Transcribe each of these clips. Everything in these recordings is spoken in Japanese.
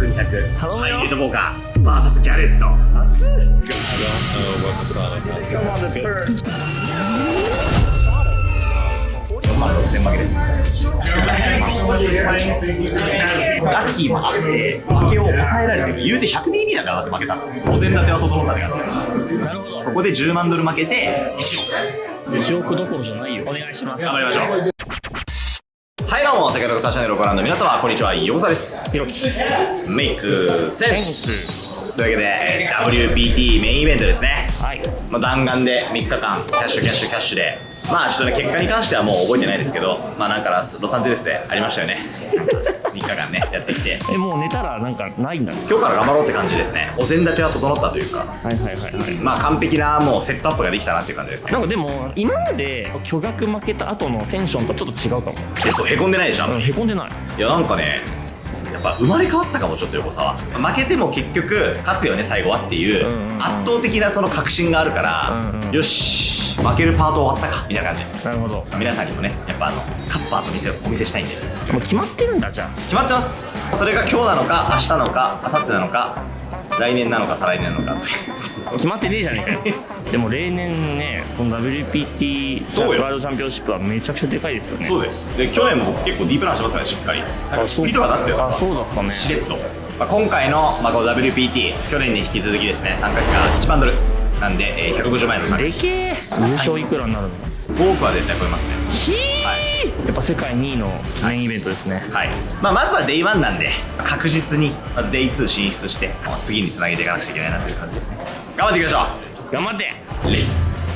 100、200。頼むよ。ハイレートボーカー VS ギャレット。熱い。4万6000負けです。ラッキーもあって負けを抑えられてる。言うて 100BB だからだって負けたの。お膳立ては整ったって感じです。なるほど。ここで10万ドル負けて1億。1億どころじゃないよ。お願いします。頑張りましょう。はいどうも、先ほどチャンネルをご覧の皆様こんにちは、横澤です。ひろきメイクセンスというわけで WPT メインイベントですね。はい。弾丸で3日間キャッシュで、まあちょっとね、結果に関してはもう覚えてないですけど、まあなんかロサンゼルスでありましたよね。3日間ねやってきて、もう寝たらなんかないんだね。今日から頑張ろうって感じですね。お膳立ては整ったというか、はいはいはいはい。まあ完璧なもうセットアップができたなっていう感じです。なんかでも今まで巨額負けた後のテンションとちょっと違うかも。そう、へこんでないでしょ。へこんでない。いやなんかね、やっぱ生まれ変わったかも。ちょっと横澤負けても結局勝つよね最後はっていう圧倒的なその確信があるから、よし負けるパート終わったかみたいな感じ。なるほど。皆さんにもね、やっぱ勝つパートお見せしたいんで。もう決まってるんだ。じゃあ決まってます。それが今日なのか明日なのか明後日なのか来年なのか再来年なのかという決まってねえじゃねえかよ。でも例年ね、この WPT そうよワールドチャンピオンシップはめちゃくちゃでかいですよね。そうです。で去年も僕結構ディープランしてますからね、しっかり。そう見とか出すよ。あ、そうだったね。しれっと、今回の、この WPT 去年に引き続きですね、参加費が1万ドルなんで、150万円の参加費。でけえ。優勝いくらになるの5億は絶対超えますね。ひー、はい、やっぱ世界2位のメインイベントですね。はい。まずは Day1 なんで確実にまず Day2 進出して次につなげていかなくちゃいけないなという感じですね。頑張っていきましょう。頑張って。レッツ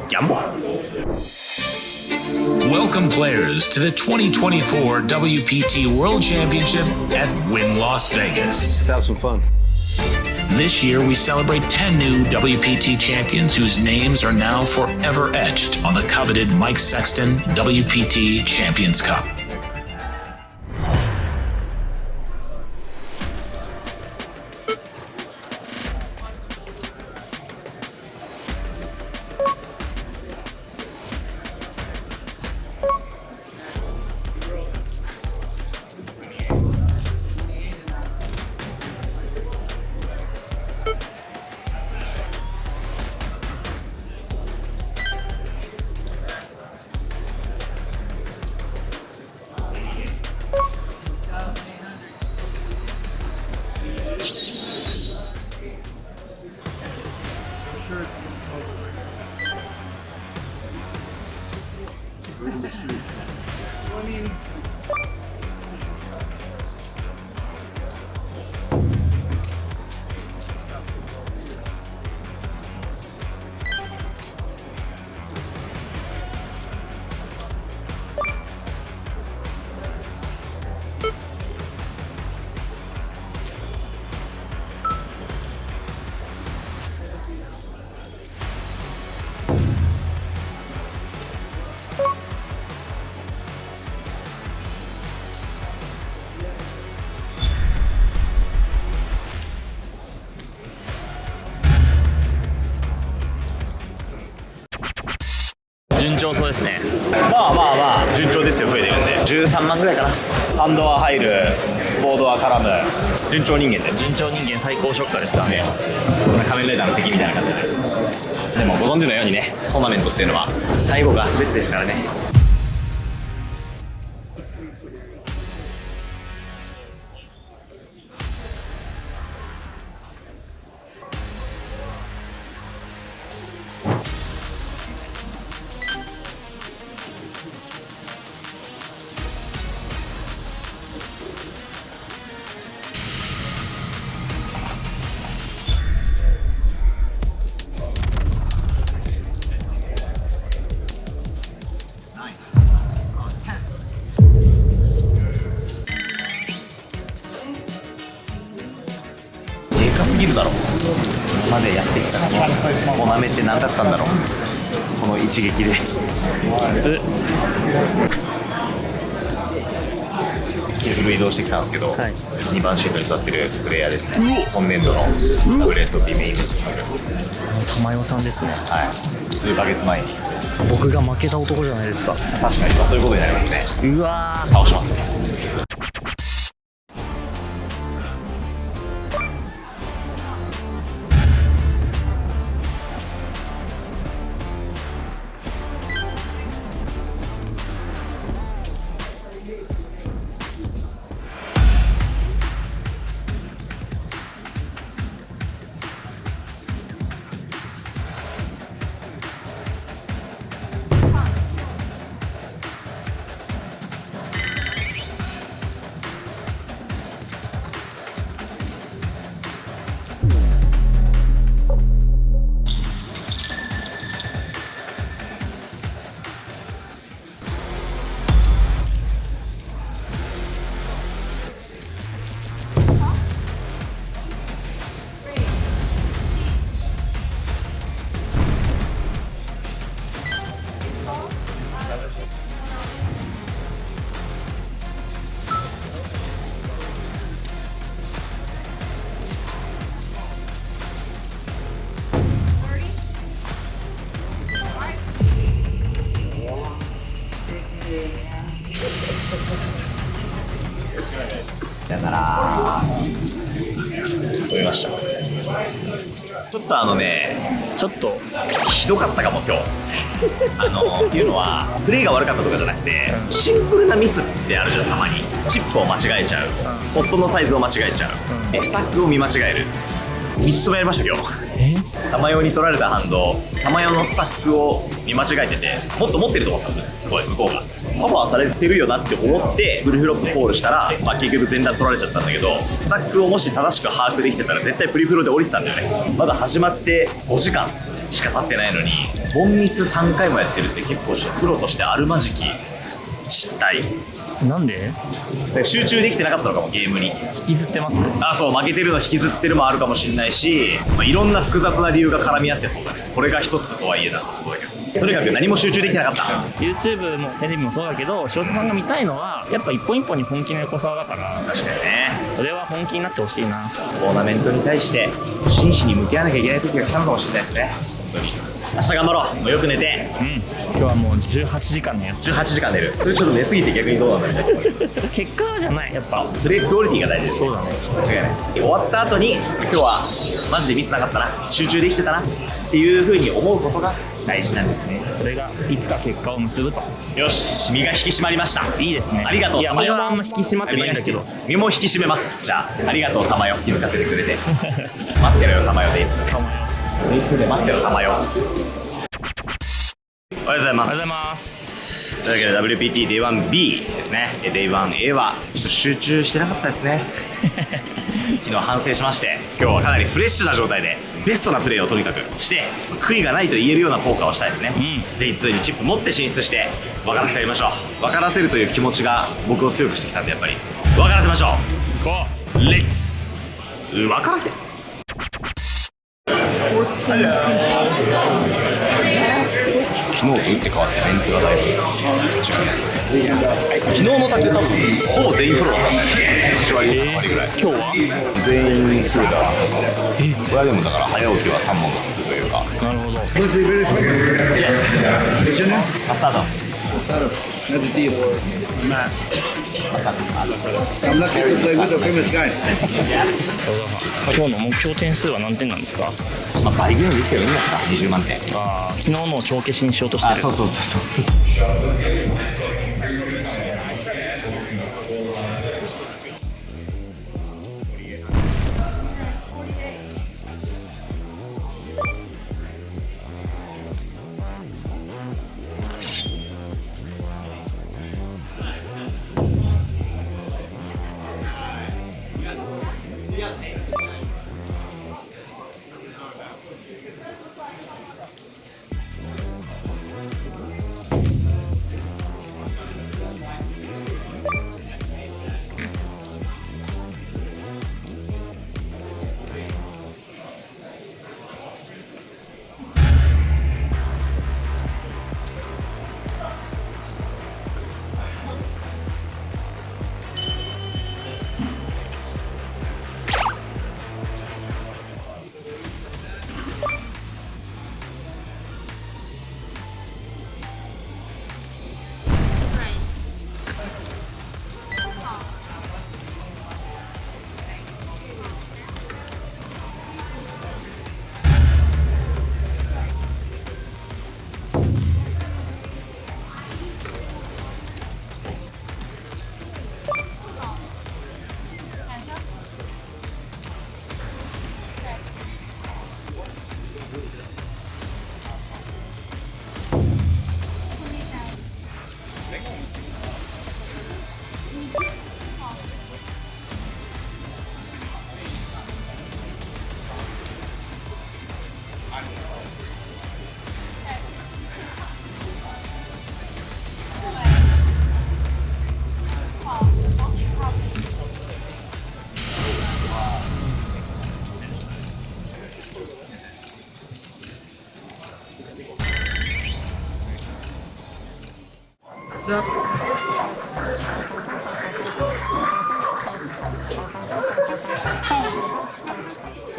ギャンボ。 Welcome players to the 2024 WPT World Championship at Wynn Las Vegas. Let's have some fun. This year we celebrate 10 new WPT champions whose names are now forever etched on the coveted Mike Sexton WPT Champions Cup.順調そうですね。まあ順調ですよ。増えてるんで13万ぐらいかな。ハンドは入る、ボードは絡む、順調人間で。順調人間最高ショッカーですからね。そんな仮面ライダーの敵みたいな感じです。でもご存知のようにね、トーナメントっていうのは最後が全てですからね。でかすぎるだろ。今までやってきたこのトーナメントって何だったんだろう、この一撃で。フル移動してきたんですけど、はい、2番シートに座ってるプレイヤーですね。今年度の WSOP メインイベント。玉代さんですね。はい、数ヶ月前に。僕が負けた男じゃないですか。確かに、そういうことになりますね。うわー、倒します。だから飛びました。ちょっとちょっとひどかったかも今日。っていうのはプレイが悪かったとかじゃなくて、シンプルなミスってあるじゃん。たまにチップを間違えちゃう、ポットのサイズを間違えちゃう、スタックを見間違える。3つともやりました今日。玉用に取られた反動、玉用のスタックを見間違えてて、もっと持ってると思ってたんだよ。すごい向こうがカバーされてるよなって思ってブルフロップコールしたら、結局全段取られちゃったんだけど、スタックをもし正しく把握できてたら絶対プリフロで降りてたんだよね。まだ始まって5時間しか経ってないのにボンミス3回もやってるって結構プロとしてあるまじき失態。なんで集中できてなかったのかも、ゲームに。引きずってます？そう、負けてるの引きずってるもあるかもしれないし、いろんな複雑な理由が絡み合ってそうだね。これが一つとはいえなさそうだけど、とにかく何も集中できてなかった。 YouTube もテレビもそうだけど、少佐さんが見たいのはやっぱ一本一本に本気の横澤だから、確かにね。それは本気になってほしいな。トーナメントに対して真摯に向き合わなきゃいけない時が来たのかもしれないですね。本当に明日頑張ろう。もうよく寝て。今日はもう18時間寝よ18時間寝る。それちょっと寝すぎて逆にどうなんだみたいな。結果じゃない、やっぱプレークオリティが大事です。そうだね。間違いない。終わった後に今日はマジでミスなかったな、集中できてたなっていう風に思うことが大事なんですね。それがいつか結果を結ぶと。よし、身が引き締まりました。いいですね。ありがとう。いや、身はあんま引き締まってないんだけど、身も引き締めます。じゃあありがとう玉よ、気づかせてくれて。待ってろよ玉よでいつで待ってろ玉よ。おはようございます。おはようございます。というわけで WPT Day1B ですね。Day1A はちょっと集中してなかったですね。昨日反省しまして、今日はかなりフレッシュな状態でベストなプレーをとにかくして悔いがないと言えるようなポーカーをしたいですね。Day2 にチップ持って進出して分からせてやりましょう。分からせるという気持ちが僕を強くしてきたんで、やっぱり分からせましょう。こレッツ分からせ。昨日と打って変わってメンツがだいぶ違いますね。昨日の卓多分ほぼ全員プロだったんだよね。8割7割ぐらい。今日は全員プロだからそうですね。これはでもだから早起きは3問が得というか。なるほど。マスタード。Not to see it. I'm lucky to play with a famous guy. 小沢さん、今日の目標点数は何点なんですか？倍ぐらいできてるんですか。20万点。昨日の帳消しにしようとしてる。そうそう。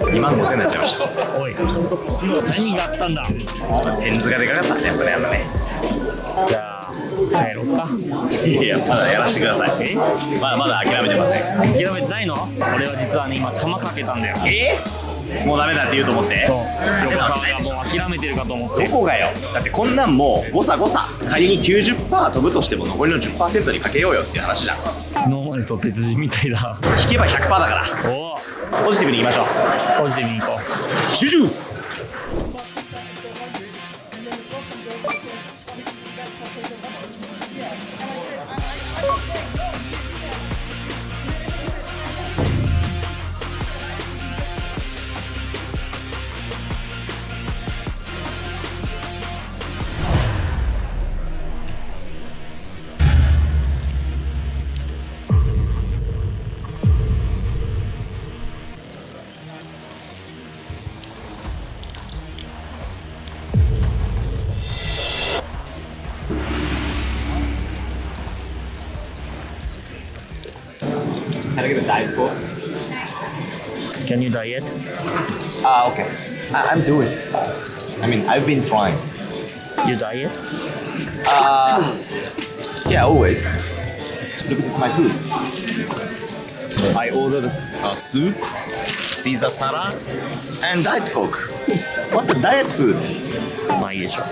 2万5千になっちゃいました。おい、何があったんだ。点数がでかかったですね、やっぱね。じゃあ帰ろうか。いやまだやらせてください。えまだ諦めてません。諦めてないの？俺は実はね今玉かけたんだよ。もうダメだって言うと思って。そう横澤がもう諦めてるかと思ってどこがよ。だってこんなんもう誤差仮に 90% 飛ぶとしても残りの 10% にかけようよっていう話じゃん。今までと別人みたいだ。引けば 100% だからおポジティブにいきましょう。おポジティブに行こ集中。Can I get a diet coke? Can you diet? Okay. I'm doing. I mean, I've been trying. You diet? Yeah, always. Look at my food. I ordered a soup, Caesar salad, and diet coke. What the diet food? まあいいでしょう。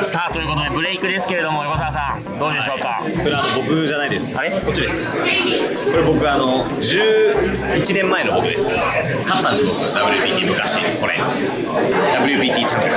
さあということでブレイクですけれども横澤さんどうでしょうか。それ僕じゃないです。あれこっちです。これ僕11年前の僕です。勝ったんです僕 WPT 昔これ WPT チャンピ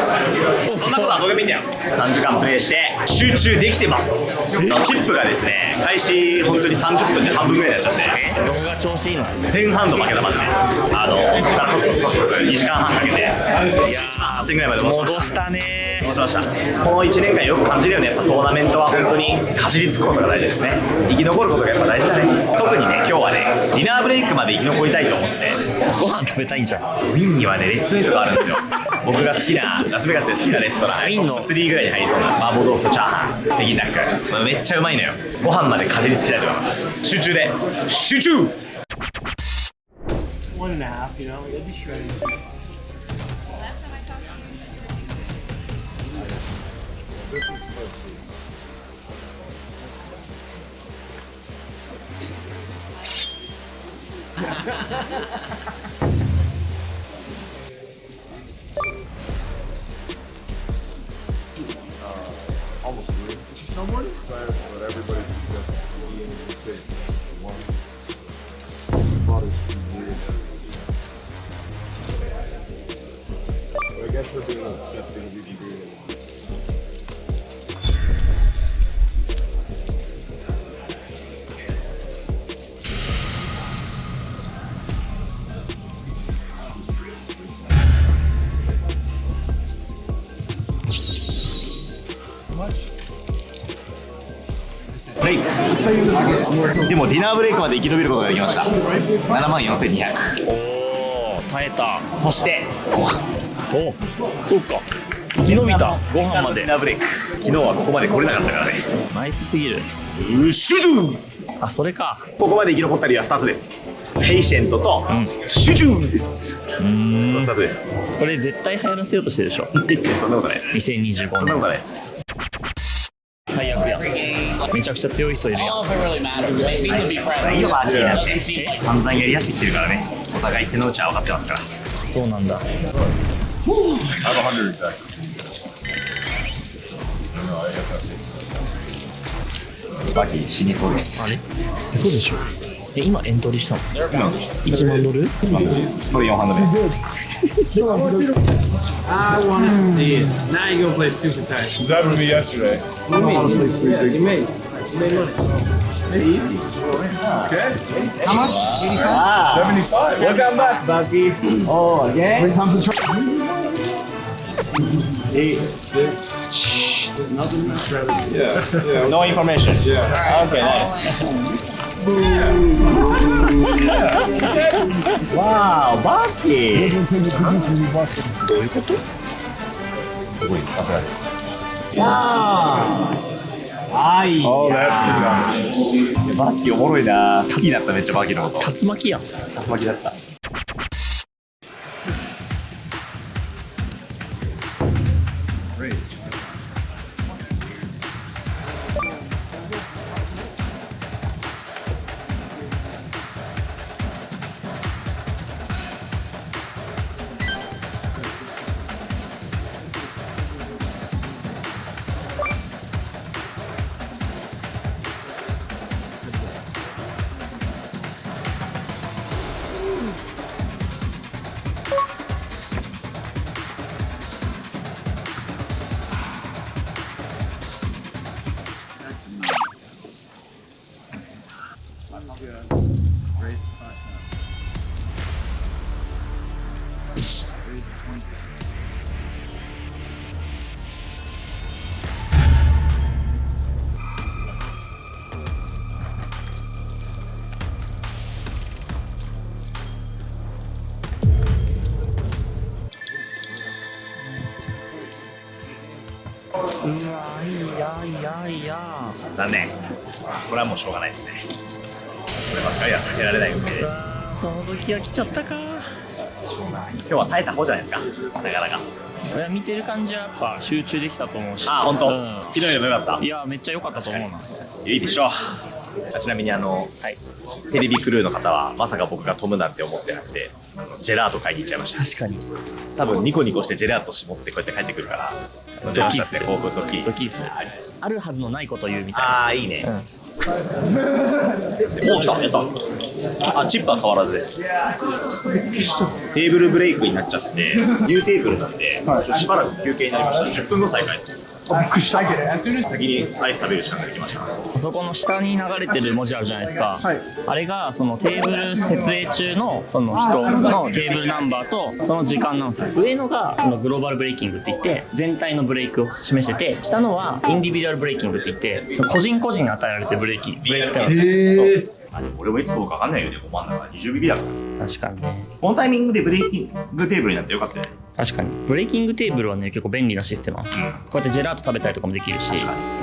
オン。そんなことはどうでもいいんだよ。3時間プレイして集中できてます。チップがですね開始本当に30分で半分ぐらいになっちゃってどこが調子いいの？前半度負けたマジで。そこからコツコツ2時間半かけて1万8000ぐらいまで戻したね。戻しました。この1年間よく感じるよね。やっぱトーナメントは本当にかじりつくことが大事ですね。生き残ることがやっぱ大事だね。特にね今日はねディナーブレイクまで生き残りたいと思ってて、ご飯食べたいんじゃん。そうウィンにはねレッドエイトがあるんですよ。僕が好きなラスベガスで好きなレストランウィンのトップ3ぐらいに入りそうな麻婆豆腐とチャーハン北京ダック、めっちゃうまいのよ。ご飯までかじりつきたいと思います。集中で集中。ブレイク。でもディナーブレイクまで生き延びることができました。74,200。おお耐えた。そしてご飯。おそうか生き延びた。ご飯までディナーブレイク。昨日はここまで来れなかったからね。ナイスすぎる。集中。あそれか。ここまで生き残った理由は2つです。ペイシェントと集中です。2つです。これ絶対流行らせようとしてるでしょ。そんなことないです。2025そんなこ年とないです。最悪やん。めちゃくちゃ強い人いるやん。All of it really matters. They seem to be いいよ friends. パーティーなんて Doesn't seem 散々やり合ってきてるからね。お互い手の内は分かってますから。そうなんだ。バキ死にそうであす。れそうでしょ。今エントリーしたの1万ドル。これ4ハンドです。 I want to see it. Now you gonna play super tight. Was that with me yesterday? You made money. You made easy. Okay. How much? 75. Welcome back, Bucky. Oh, again? When it comes to try. Yeah. No information. Yeah. Okay, nice. Wow, バッキー。どういうこと？すごい、さすがです。はい。 Oh, that's the バッキーおもろいな。好きになっためっちゃバッキーのこと。竜巻やん。竜巻だった。うわいやいや残念。これはもうしょうがないですね。こればっかりは避けられない運命です。その時は来ちゃったか。今日は耐えた方じゃないですか、なかなか。いや見てる感じはやっぱ集中できたと思うし。あ、本当。うん昨日よりもよかった。いやめっちゃ良かったと思うな。いいでしょう。ちなみにテレビクルーの方はまさか僕が飛ぶなんて思ってなくて、ジェラート買いに行っちゃいました。確かに多分ニコニコしてジェラート絞ってこうやって帰ってくるから、ドキッすね、興奮ドキドキッする。あるはずのないこと言うみたいな。ああ、いいね。お、来た、やった。あ、チップは変わらずです。テーブルブレイクになっちゃって、ニューテーブルなんで、しばらく休憩になりました。10分後再開です。先にアイス食べる時間ができました。あそこの下に流れてる文字あるじゃないですか、あれがそのテーブル設営中のその人のテーブルナンバーとその時間なんですよ。上のがそのグローバルブレイキングって言って全体のブレイクを示してて、下のはインディビデュアルブレイキングって言って個人個人に与えられてるブレイクっていうのなんですよ。あ、でも俺もいつ飛ぶか分かんないよね、5番だから20ビビだから。確かにね。このタイミングでブレイキングテーブルになってよかったよね。確かにブレイキングテーブルはね結構便利なシステムなんですよ。こうやってジェラート食べたりとかもできるし。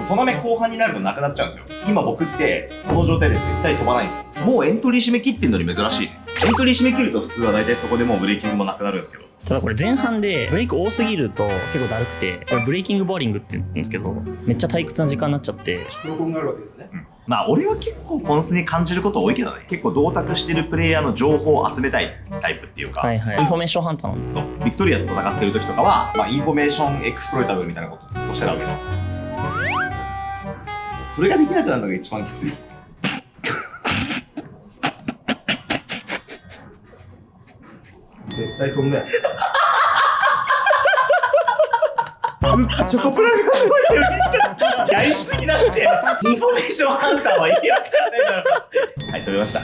トナメ後半になるとなくなっちゃうんですよ。今僕ってこの状態で絶対飛ばないんですよ。もうエントリー締め切ってんのに珍しいね。エントリー締め切ると普通は大体そこでもうブレイキングもなくなるんですけど、ただこれ前半でブレイク多すぎると結構だるくて、これブレイキングボーリングって言うんですけど、めっちゃ退屈な時間になっちゃって。録音があるわけですね。まあ俺は結構コンスに感じること多いけどね。結構同卓してるプレイヤーの情報を集めたいタイプっていうか、はいはい、インフォメーションハンターなんで。そう、ビクトリアと戦ってる時とかは、まあ、インフォメーションエクスプロイタブルみたいなことずっとしてたわけじゃん。それができなくなるのが一番きつい。絶対飛んだよ。ずっとチョコプラが声で言ってた。やりすぎだって。インフォメーションハンターは意味わかんないだろ。はい、撮れました。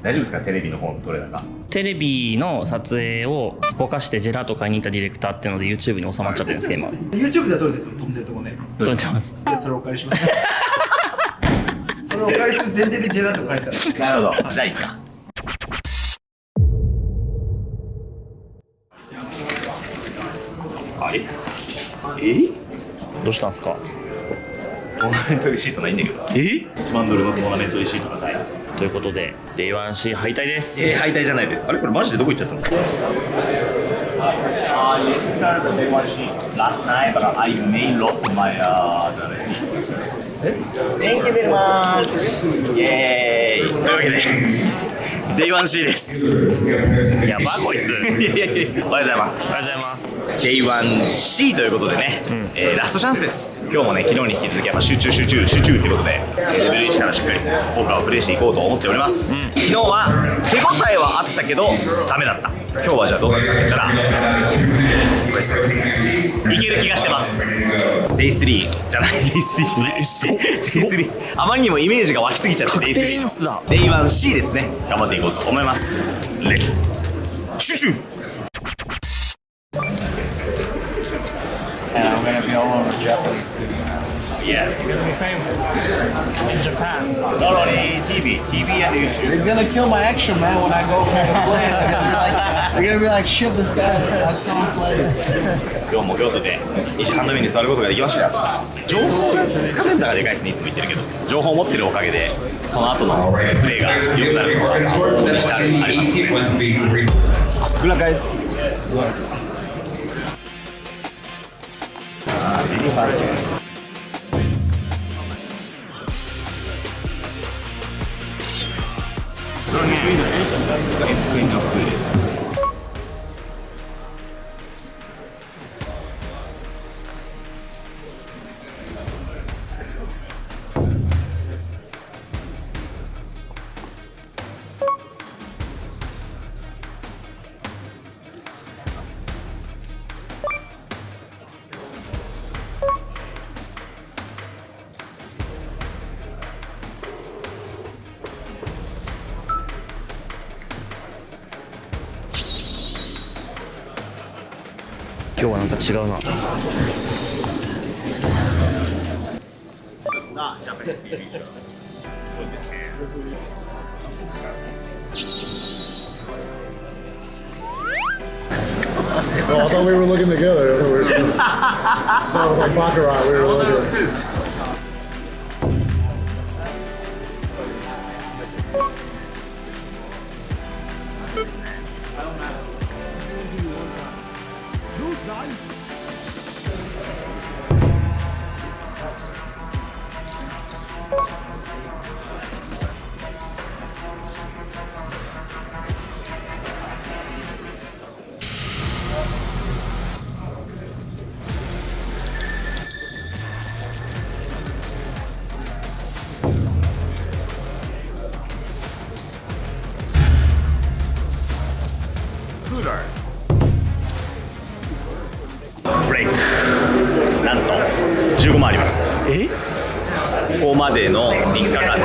大丈夫ですか、テレビの方の撮れ高。テレビの撮影をぼかしてジェラート買いに行ったディレクターっていうので YouTube に収まっちゃってるんですけど今。YouTube では撮れてるんですよ、飛んでるとこね。撮れてます。で、それをお借りしますそれをお借りする前提でジェラート書いてたら。なるほど。じゃあいいか。あれ？どうしたんですか。トーナメントレシートないんだけど。1万ドルのトーナメントレシートがない。ということで Day1C 敗退です。敗退じゃないです。あれこれマジでどこ行っちゃったの？Yes, started the Day1C last night, but I may lost my receipt. Thank you very much. イエーイ。というわけでDay1C です。やばこいつ。いやいやいや、おはようございます。おはようございます。Day1C ということでね、ラストチャンスです。今日もね、昨日に引き続きやっぱ集中ということで、レベル1からしっかりポーカーをプレイしていこうと思っております。昨日は手応えはあったけどダメだった。今日はじゃあどうなるかって言ったらこれですよ。いける気がしてます。Day3 じゃない、Day3 じゃない。Day3 あまりにもイメージが湧きすぎちゃって Day3 の Day1C ですね。頑張っていこうと思います。レッツ集中。And I'm gonna be all over Japanese too. Yes. In Japan. Not only TV and YouTube. They're gonna kill my action, man, when I go play. They're gonna be like, shit, this guy, I saw him play. 今日も京都で2時半の目に座ることができましたよ。情報がつかめんだがでかいですね。いつも言ってるけど、情報を持ってるおかげでその後のプレーが良くなることが往々にしてありますので。Good luck, guys. 今日はなんか違うな。Oh, I thought we were looking together. I thought it was like Baccarat. We were looking.ブレイクなんと15万あります。ここまでの3日間で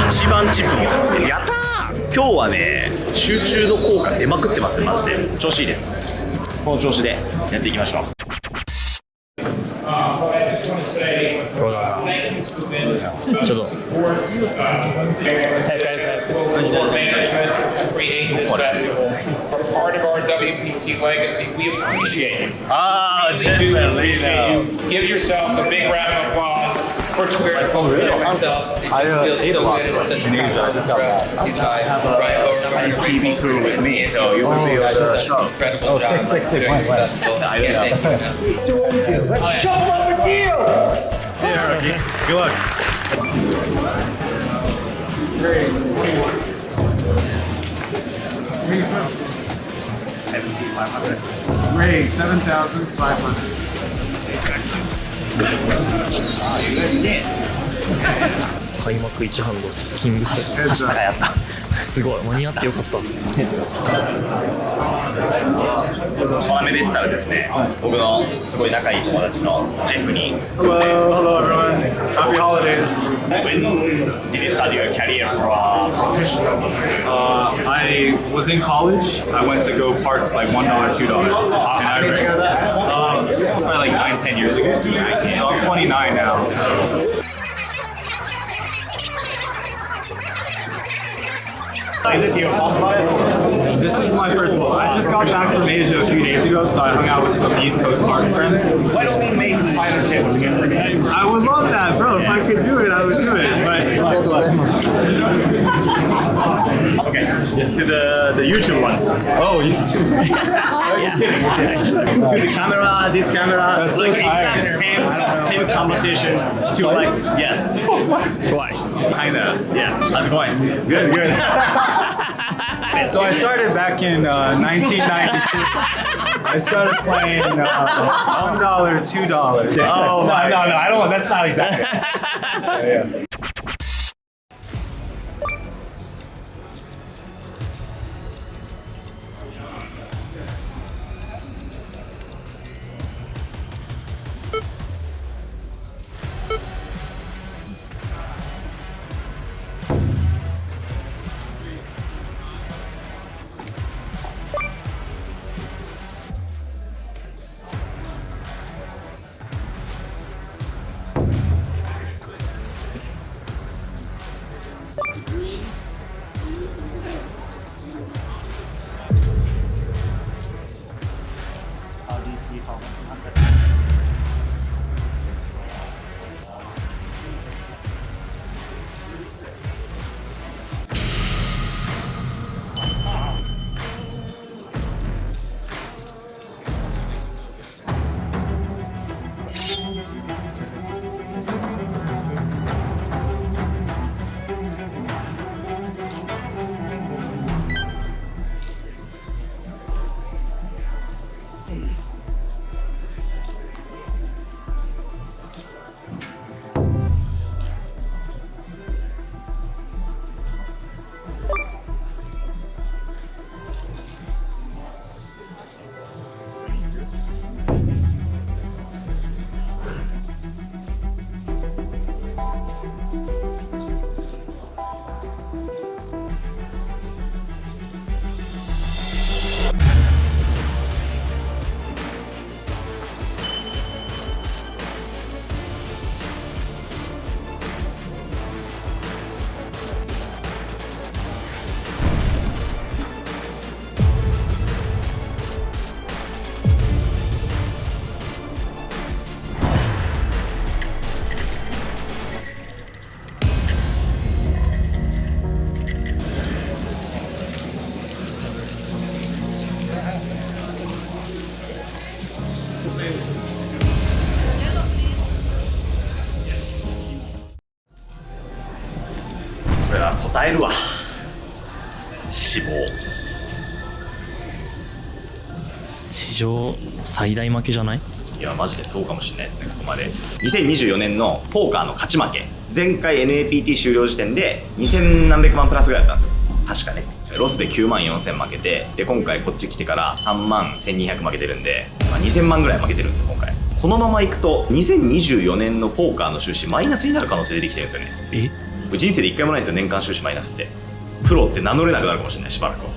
一番チップ持ってます。やったー。今日はね集中の効果出まくってますね。マジで調子いいです。この調子でやっていきましょう。ちょっとPart of our WPT legacy. We appreciate you. Ah, We do appreciate you. Give yourselves a big round of applause for Twitter. Yourself. It feels so good. It's such a good TV crew with me, so you will be able to show. incredible job. Very successful. Yeah, thank you. Let's show them a deal. See you, rookie. Good luck. Ray, 7,500. 開幕1ハンドキングス明日がやった。すごい間に合ってよかった。トーナメントでしたらですね、僕のすごい仲いい友達のジェフに Hello everyone. Happy holidays. When did you start your career for professional? I was in college. I went to go parks like $1, $2, and I probably like 9-10 years ago. So I'm 29 now. So. Is this your first one? This is my first one. I just got back from Asia a few days ago, so I hung out with some East Coast Parks friends. Why don't we make final table together? I would love that, bro. If I could do it, I would do it. But Okay, to the YouTube one. oh, you too. Are you kidding? To the camera, this camera, That's so like tired. exact same conversation. To like yes, twice. Kinda, yeah. How's it going? Good, good. So I started back in 1996. I started playing $1, $2. Oh no, I don't. That's not exactly. Yeah. 答えるわ。死亡。史上最大負けじゃない？いやマジでそうかもしれないですね。ここまで2024年のポーカーの勝ち負け、前回 NAPT 終了時点で2000何百万プラスぐらいだったんですよ確かね。ロスで9万4000負けて、で今回こっち来てから3万1200負けてるんで、2000万ぐらい負けてるんですよ今回。このままいくと2024年のポーカーの収支マイナスになる可能性出てきてるんですよね。人生で1回もないんですよ年間収支マイナスって。プロって名乗れなくなるかもしれないしばらくは。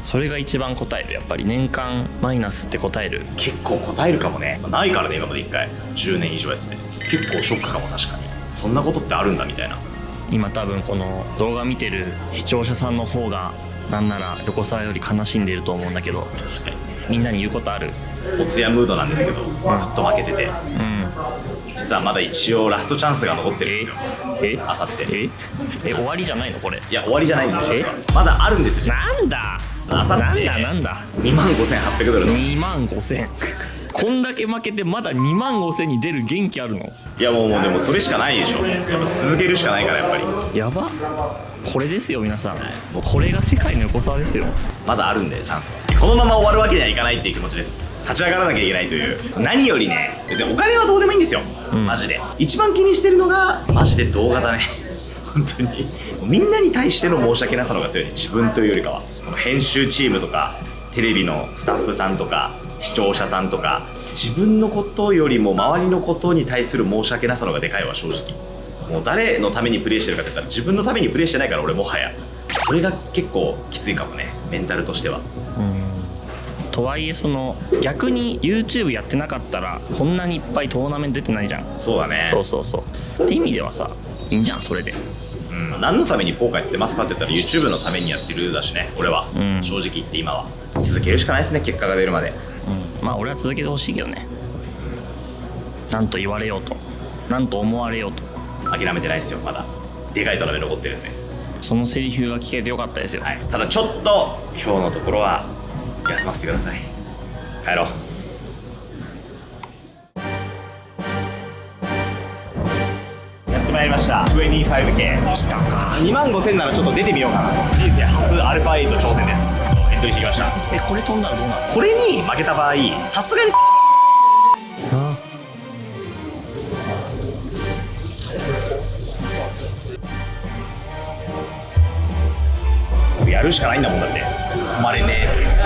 それが一番答える。やっぱり年間マイナスって答える。結構答えるかもね。ないからね今まで1回10年以上やってて、結構ショックかも。確かにそんなことってあるんだみたいな。今多分この動画見てる視聴者さんの方がなんなら横澤より悲しんでいると思うんだけど、確かにみんなに言うことある？おつやムードなんですけど、ずっと負けてて、実はまだ一応ラストチャンスが残ってるんですよ。あさって終わりじゃないのこれ？いや終わりじゃないんですよ。実はまだあるんですよ。なんだあさってなんだ2万5800ドルの2万5000こんだけ負けてまだ2万5000に出る元気あるの？いやもうでもそれしかないでしょ。やっぱ続けるしかないからやっぱり。やば。これですよ皆さん、もうこれが世界の横澤ですよ。まだあるんでチャンスは。このまま終わるわけにはいかないっていう気持ちです。立ち上がらなきゃいけないという。何よりね、別にお金はどうでもいいんですよ、マジで。一番気にしてるのがマジで動画だね本当にみんなに対しての申し訳なさの方が強いね、自分というよりかは。編集チームとかテレビのスタッフさんとか視聴者さんとか、自分のことよりも周りのことに対する申し訳なさの方がでかいわ正直。もう誰のためにプレイしてるかって言ったら自分のためにプレイしてないから俺もはや。それが結構きついかもね、メンタルとしては。とはいえその逆に YouTube やってなかったらこんなにいっぱいトーナメント出てないじゃん。そうだね。そうって意味ではさ、いいんじゃんそれで。何のためにポーカーやってますかって言ったら YouTube のためにやってるだしね俺は、正直言って今は続けるしかないですね、結果が出るまで。まあ俺は続けてほしいけどね。なんと言われようと、なんと思われようと諦めてないですよ。まだでかいトラメ残ってるんで。そのセリフが聞けてよかったですよ。ただちょっと今日のところは休ませてください。帰ろう。やってまいりました 25K。 来たか。2万5000ならちょっと出てみようかなと。人生初アルファ8挑戦です。エントリーしてきました。これ飛んだらどうなる？これに負けた場合さすがにやるしかないんだもん。だって止まれねえと言って